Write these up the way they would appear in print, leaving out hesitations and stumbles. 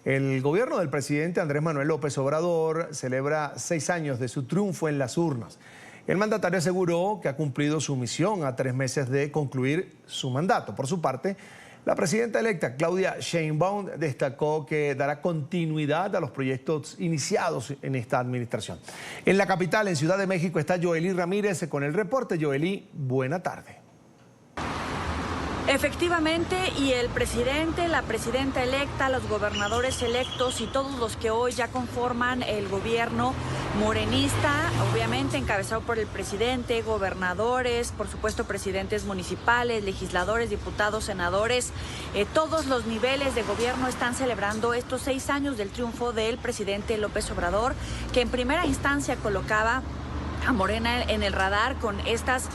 El gobierno del presidente Andrés Manuel López Obrador celebra 6 años de su triunfo en las urnas. El mandatario aseguró que ha cumplido su misión a 3 meses de concluir su mandato. Por su parte, la presidenta electa Claudia Sheinbaum destacó que dará continuidad a los proyectos iniciados en esta administración. En la capital, en Ciudad de México, está Joely Ramírez con el reporte. Joely, buena tarde. Efectivamente, y el presidente, la presidenta electa, los gobernadores electos y todos los que hoy ya conforman el gobierno morenista, obviamente encabezado por el presidente, gobernadores, por supuesto presidentes municipales, legisladores, diputados, senadores, todos los niveles de gobierno están celebrando estos 6 años del triunfo del presidente López Obrador, que en primera instancia colocaba a Morena en el radar con estas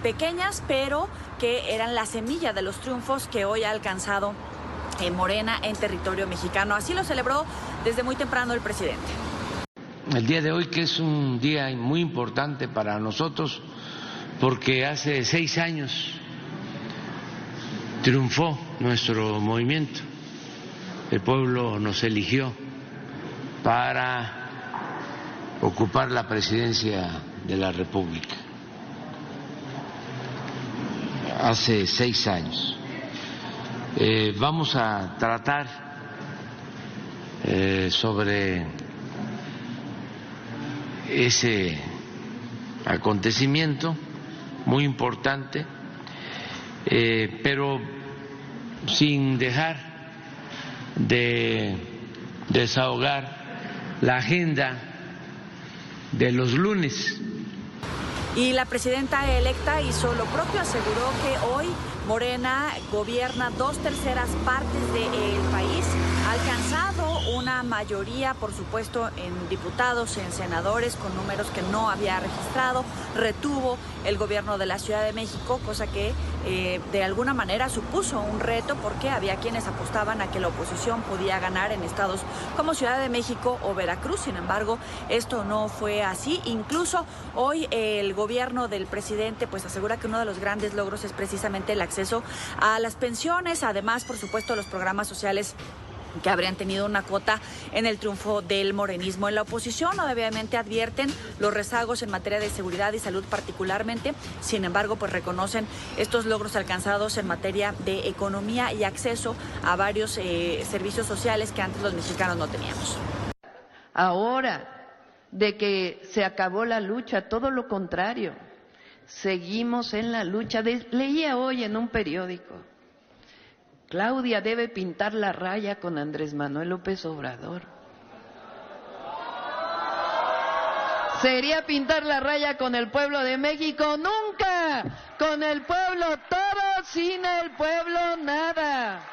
pequeñas, pero que eran la semilla de los triunfos que hoy ha alcanzado Morena en territorio mexicano. Así lo celebró desde muy temprano el presidente. El día de hoy, que es un día muy importante para nosotros, porque hace 6 años triunfó nuestro movimiento. El pueblo nos eligió para ocupar la presidencia de la República. Hace 6 años. Vamos a tratar sobre ese acontecimiento muy importante, pero sin dejar de desahogar la agenda de los lunes. Y la presidenta electa hizo lo propio, aseguró que hoy Morena gobierna 2/3 partes del país, ha alcanzado una mayoría, por supuesto, en diputados, en senadores, con números que no había registrado, retuvo el gobierno de la Ciudad de México, cosa que de alguna manera supuso un reto porque había quienes apostaban a que la oposición podía ganar en estados como Ciudad de México o Veracruz. Sin embargo, esto no fue así. Incluso hoy el gobierno del presidente pues asegura que uno de los grandes logros es precisamente el acceso a las pensiones, además, por supuesto, los programas sociales que habrían tenido una cuota en el triunfo del morenismo. En la oposición obviamente advierten los rezagos en materia de seguridad y salud particularmente, sin embargo pues reconocen estos logros alcanzados en materia de economía y acceso a varios servicios sociales que antes los mexicanos no teníamos. Ahora de que se acabó la lucha, todo lo contrario, seguimos en la lucha. Leía hoy en un periódico: Claudia debe pintar la raya con Andrés Manuel López Obrador. ¿Sería pintar la raya con el pueblo de México? ¡Nunca! Con el pueblo todo, sin el pueblo nada.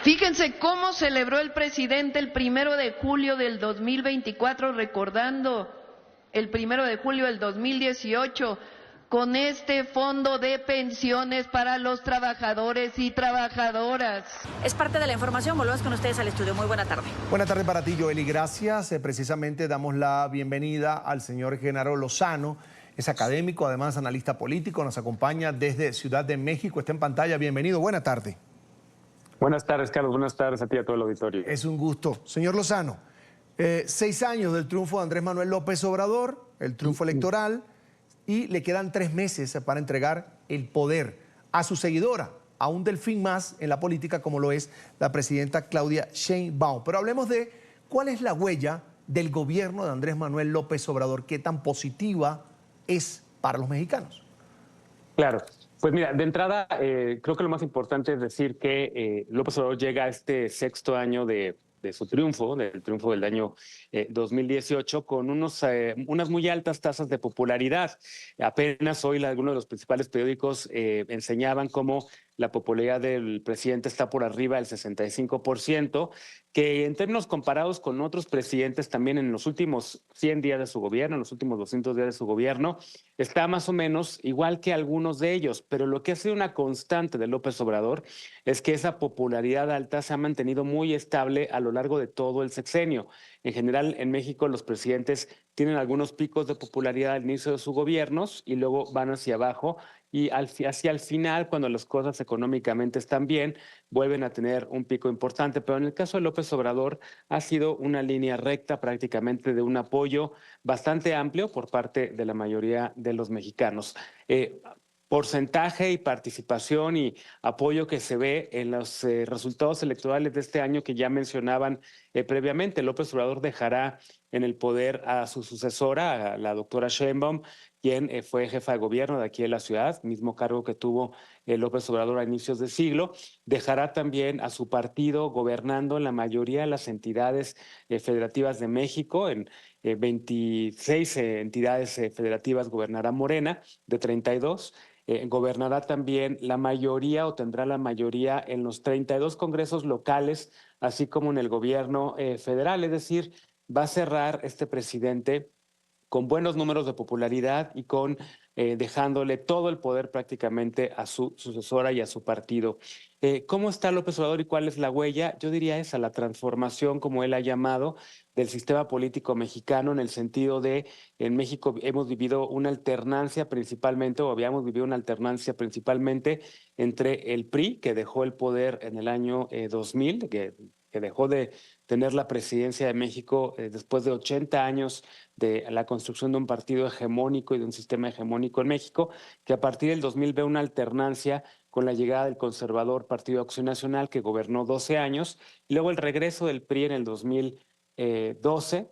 Fíjense cómo celebró el presidente el 1 de julio del 2024, recordando el 1 de julio del 2018, con este fondo de pensiones para los trabajadores y trabajadoras. Es parte de la información, volvemos con ustedes al estudio. Muy buena tarde. Buena tarde para ti, Joely, gracias. Precisamente damos la bienvenida al señor Genaro Lozano, es académico, además analista político, nos acompaña desde Ciudad de México, está en pantalla. Bienvenido, buena tarde. Buenas tardes, Carlos. Buenas tardes a ti y a todo el auditorio. Es un gusto. Señor Lozano, 6 años del triunfo de Andrés Manuel López Obrador, el triunfo electoral, y le quedan 3 meses para entregar el poder a su seguidora, a un delfín más en la política como lo es la presidenta Claudia Sheinbaum. Pero hablemos de cuál es la huella del gobierno de Andrés Manuel López Obrador, qué tan positiva es para los mexicanos. Claro. Pues mira, de entrada, creo que lo más importante es decir que López Obrador llega a este 6º año de su triunfo, del triunfo del año 2018, con unas muy altas tasas de popularidad. Apenas hoy algunos de los principales periódicos enseñaban cómo la popularidad del presidente está por arriba del 65%, que en términos comparados con otros presidentes también en los últimos 100 días de su gobierno, en los últimos 200 días de su gobierno, está más o menos igual que algunos de ellos. Pero lo que ha sido una constante de López Obrador es que esa popularidad alta se ha mantenido muy estable a lo largo de todo el sexenio. En general, en México los presidentes tienen algunos picos de popularidad al inicio de sus gobiernos y luego van hacia abajo y hacia el final, cuando las cosas económicamente están bien, vuelven a tener un pico importante. Pero en el caso de López Obrador ha sido una línea recta prácticamente de un apoyo bastante amplio por parte de la mayoría de los mexicanos. Porcentaje y participación y apoyo que se ve en los resultados electorales de este año que ya mencionaban previamente. López Obrador dejará en el poder a su sucesora, a la doctora Sheinbaum, quien fue jefa de gobierno de aquí de la ciudad, mismo cargo que tuvo López Obrador a inicios de siglo. Dejará también a su partido gobernando en la mayoría de las entidades federativas de México. En 26 entidades federativas gobernará Morena, de 32. Gobernará también la mayoría o tendrá la mayoría en los 32 congresos locales, así como en el gobierno federal. Es decir, va a cerrar este presidente con buenos números de popularidad y con dejándole todo el poder prácticamente a su sucesora y a su partido. ¿Cómo está López Obrador y cuál es la huella? Yo diría esa, la transformación, como él ha llamado, del sistema político mexicano, en el sentido de, en México hemos vivido una alternancia principalmente, o habíamos vivido una alternancia principalmente entre el PRI, que dejó el poder en el año 2000, que dejó de tener la presidencia de México después de 80 años de la construcción de un partido hegemónico y de un sistema hegemónico en México, que a partir del 2000 ve una alternancia con la llegada del conservador Partido de Acción Nacional, que gobernó 12 años, y luego el regreso del PRI en el 2012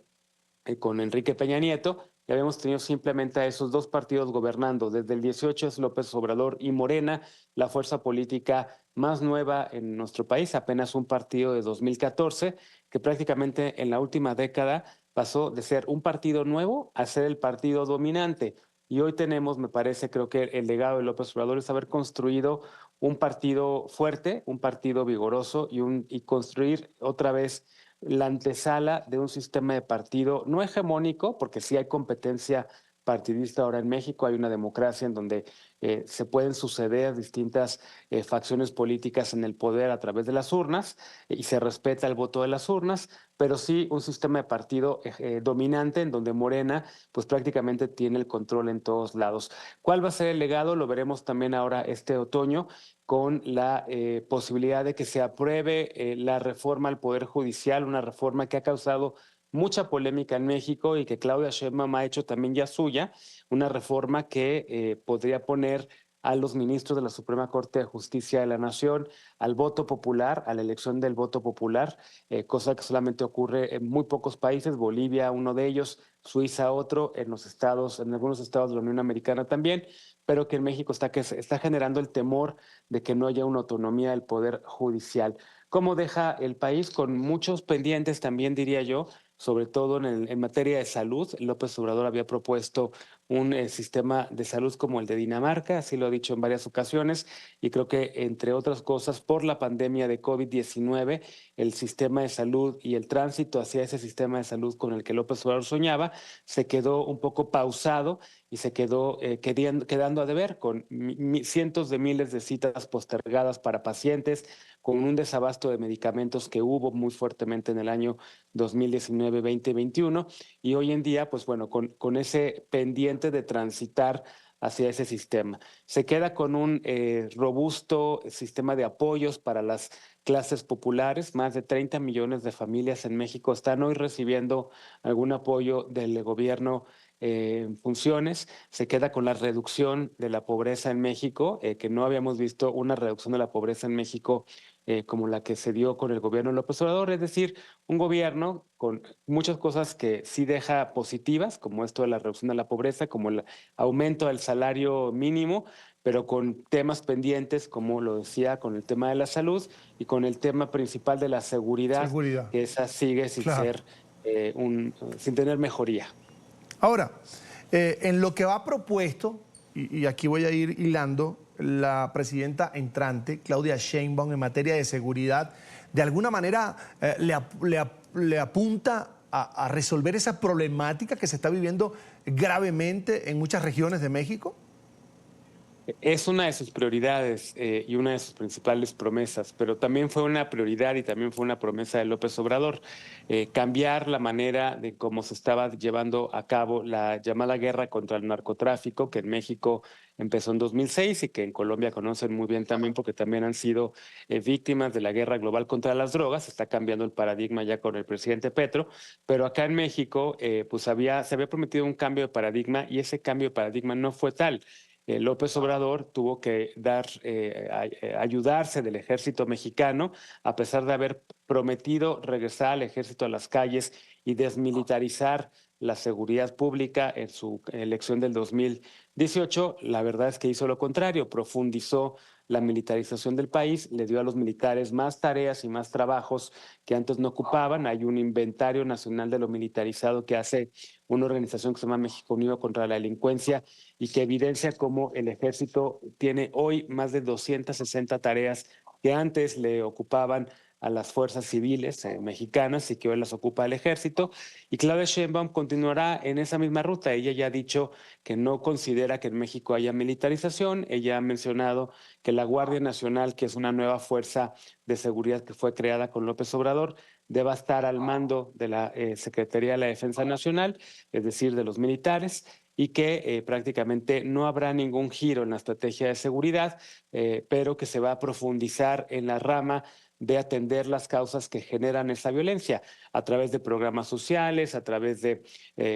con Enrique Peña Nieto. Y habíamos tenido simplemente a esos dos partidos gobernando. Desde el 18 es López Obrador y Morena, la fuerza política más nueva en nuestro país, apenas un partido de 2014, que prácticamente en la última década pasó de ser un partido nuevo a ser el partido dominante. Y hoy tenemos, me parece, creo que el legado de López Obrador es haber construido un partido fuerte, un partido vigoroso y construir otra vez la antesala de un sistema de partido no hegemónico, porque sí hay competencia partidista ahora en México, hay una democracia en donde se pueden suceder distintas facciones políticas en el poder a través de las urnas y se respeta el voto de las urnas, pero sí un sistema de partido dominante en donde Morena pues prácticamente tiene el control en todos lados. ¿Cuál va a ser el legado? Lo veremos también ahora este otoño con la posibilidad de que se apruebe la reforma al Poder Judicial, una reforma que ha causado mucha polémica en México y que Claudia Sheinbaum ha hecho también ya suya, una reforma que podría poner a los ministros de la Suprema Corte de Justicia de la Nación al voto popular, a la elección del voto popular, cosa que solamente ocurre en muy pocos países, Bolivia uno de ellos, Suiza otro, en algunos estados de la Unión Americana también, pero que en México está generando el temor de que no haya una autonomía del Poder Judicial. ¿Cómo deja el país? Con muchos pendientes también, diría yo, sobre todo en materia de salud. López Obrador había propuesto un sistema de salud como el de Dinamarca, así lo ha dicho en varias ocasiones, y creo que, entre otras cosas, por la pandemia de COVID-19, el sistema de salud y el tránsito hacia ese sistema de salud con el que López Obrador soñaba se quedó un poco pausado y se quedó quedando a deber, con cientos de miles de citas postergadas para pacientes, con un desabasto de medicamentos que hubo muy fuertemente en el año 2019, 2021, y hoy en día, pues bueno, con ese pendiente de transitar hacia ese sistema. Se queda con un robusto sistema de apoyos para las clases populares. Más de 30 millones de familias en México están hoy recibiendo algún apoyo del gobierno en funciones. Se queda con la reducción de la pobreza en México, que no habíamos visto una reducción de la pobreza en México como la que se dio con el gobierno de López Obrador, es decir, un gobierno con muchas cosas que sí deja positivas, como esto de la reducción de la pobreza, como el aumento del salario mínimo, pero con temas pendientes, como lo decía, con el tema de la salud y con el tema principal de la seguridad. Que esa sigue sin ser sin tener mejoría. Ahora, en lo que va propuesto, y aquí voy a ir hilando, la presidenta entrante, Claudia Sheinbaum, en materia de seguridad, de alguna manera le apunta a resolver esa problemática que se está viviendo gravemente en muchas regiones de México. Es una de sus prioridades y una de sus principales promesas, pero también fue una prioridad y también fue una promesa de López Obrador, cambiar la manera de cómo se estaba llevando a cabo la llamada guerra contra el narcotráfico, que en México empezó en 2006 y que en Colombia conocen muy bien también porque también han sido víctimas de la guerra global contra las drogas. Está cambiando el paradigma ya con el presidente Petro, pero acá en México pues se había prometido un cambio de paradigma y ese cambio de paradigma no fue tal. López Obrador tuvo que ayudarse del ejército mexicano, a pesar de haber prometido regresar al ejército a las calles y desmilitarizar la seguridad pública en su elección del 2018. La verdad es que hizo lo contrario, profundizó la militarización del país, le dio a los militares más tareas y más trabajos que antes no ocupaban. Hay un inventario nacional de lo militarizado que hace una organización que se llama México Unido contra la Delincuencia y que evidencia cómo el ejército tiene hoy más de 260 tareas que antes le ocupaban a las fuerzas civiles mexicanas y que hoy las ocupa el ejército. Y Claudia Sheinbaum continuará en esa misma ruta. Ella ya ha dicho que no considera que en México haya militarización. Ella ha mencionado que la Guardia Nacional, que es una nueva fuerza de seguridad que fue creada con López Obrador, deba estar al mando de la Secretaría de la Defensa Nacional, es decir, de los militares, y que prácticamente no habrá ningún giro en la estrategia de seguridad, pero que se va a profundizar en la rama de atender las causas que generan esa violencia a través de programas sociales, a través de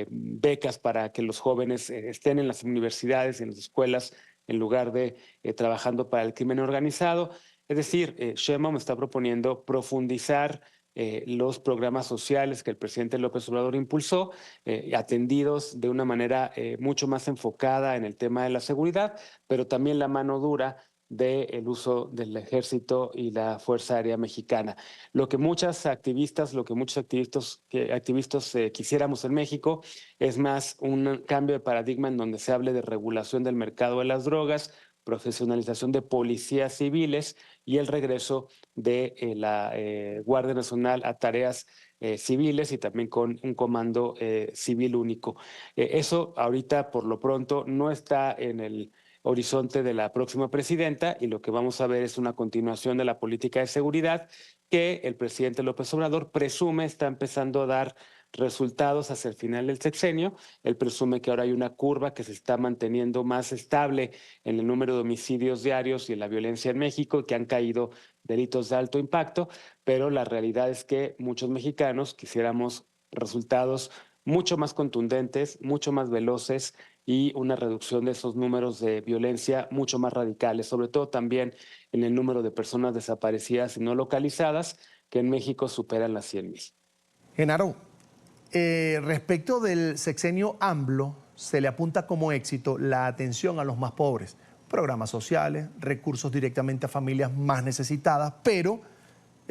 becas para que los jóvenes estén en las universidades y en las escuelas en lugar de trabajando para el crimen organizado. Es decir, Sheinbaum está proponiendo profundizar los programas sociales que el presidente López Obrador impulsó, atendidos de una manera mucho más enfocada en el tema de la seguridad, pero también la mano dura del uso del ejército y la Fuerza Aérea Mexicana. Lo que muchos activistas quisiéramos en México es más un cambio de paradigma en donde se hable de regulación del mercado de las drogas, profesionalización de policías civiles y el regreso de la Guardia Nacional a tareas civiles y también con un comando civil único. Eso ahorita, por lo pronto, no está en el horizonte de la próxima presidenta y lo que vamos a ver es una continuación de la política de seguridad que el presidente López Obrador presume está empezando a dar resultados hacia el final del sexenio. Él presume que ahora hay una curva que se está manteniendo más estable en el número de homicidios diarios y en la violencia en México, que han caído delitos de alto impacto, pero la realidad es que muchos mexicanos quisiéramos resultados mucho más contundentes, mucho más veloces y una reducción de esos números de violencia mucho más radicales, sobre todo también en el número de personas desaparecidas y no localizadas, que en México superan las 100,000. Genaro, respecto del sexenio AMLO, se le apunta como éxito la atención a los más pobres, programas sociales, recursos directamente a familias más necesitadas, pero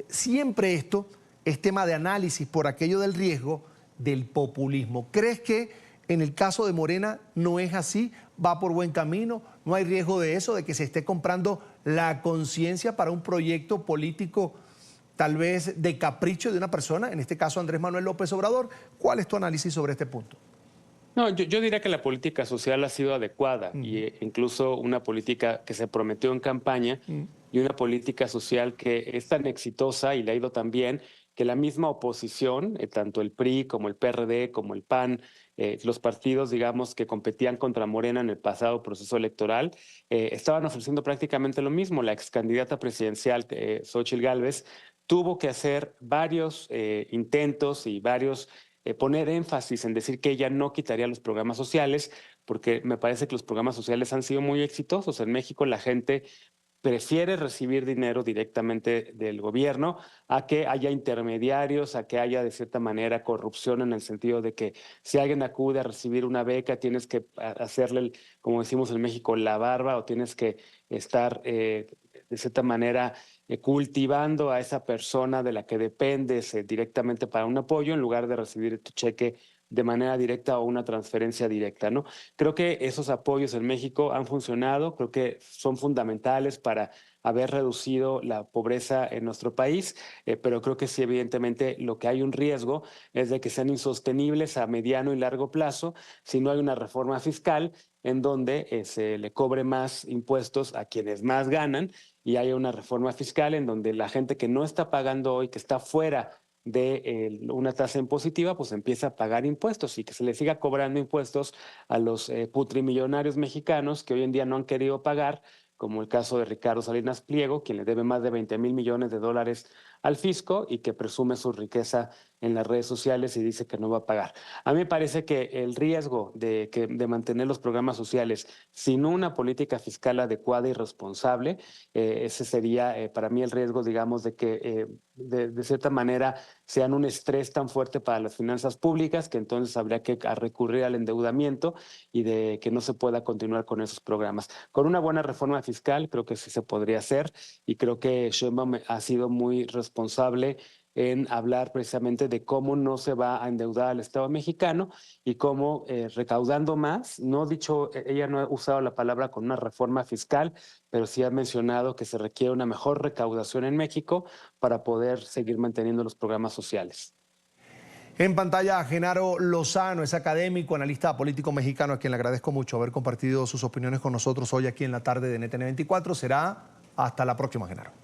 siempre esto es tema de análisis por aquello del riesgo del populismo. ¿Crees que en el caso de Morena no es así? ¿Va por buen camino? ¿No hay riesgo de eso, de que se esté comprando la conciencia para un proyecto político tal vez de capricho de una persona, en este caso Andrés Manuel López Obrador? ¿Cuál es tu análisis sobre este punto? No, yo diría que la política social ha sido adecuada y incluso una política que se prometió en campaña y una política social que es tan exitosa y le ha ido tan bien que la misma oposición, tanto el PRI como el PRD, como el PAN, los partidos, digamos, que competían contra Morena en el pasado proceso electoral, estaban ofreciendo prácticamente lo mismo. La ex candidata presidencial, Xóchitl Gálvez, tuvo que hacer varios intentos y poner énfasis en decir que ella no quitaría los programas sociales, porque me parece que los programas sociales han sido muy exitosos. En México la gente prefiere recibir dinero directamente del gobierno a que haya intermediarios, a que haya de cierta manera corrupción, en el sentido de que si alguien acude a recibir una beca tienes que hacerle, como decimos en México, la barba, o tienes que estar de cierta manera cultivando a esa persona de la que dependes directamente para un apoyo, en lugar de recibir tu cheque de manera directa o una transferencia directa, ¿no? Creo que esos apoyos en México han funcionado, creo que son fundamentales para haber reducido la pobreza en nuestro país, pero creo que sí, evidentemente, lo que hay un riesgo es de que sean insostenibles a mediano y largo plazo si no hay una reforma fiscal en donde se le cobre más impuestos a quienes más ganan y haya una reforma fiscal en donde la gente que no está pagando hoy, que está fuera de una tasa impositiva, pues empieza a pagar impuestos y que se le siga cobrando impuestos a los putrimillonarios mexicanos que hoy en día no han querido pagar, como el caso de Ricardo Salinas Pliego, quien le debe más de 20,000 millones de dólares al fisco y que presume su riqueza en las redes sociales y dice que no va a pagar. A mí me parece que el riesgo de mantener los programas sociales sin una política fiscal adecuada y responsable, ese sería para mí el riesgo, digamos, de que de cierta manera sean un estrés tan fuerte para las finanzas públicas que entonces habría que recurrir al endeudamiento y de que no se pueda continuar con esos programas. Con una buena reforma fiscal creo que sí se podría hacer y creo que Sheinbaum ha sido muy responsable en hablar precisamente de cómo no se va a endeudar al Estado mexicano y cómo recaudando más, ella no ha usado la palabra con una reforma fiscal, pero sí ha mencionado que se requiere una mejor recaudación en México para poder seguir manteniendo los programas sociales. En pantalla, Genaro Lozano es académico, analista político mexicano, a quien le agradezco mucho haber compartido sus opiniones con nosotros hoy aquí en la tarde de NTN 24. Será hasta la próxima, Genaro.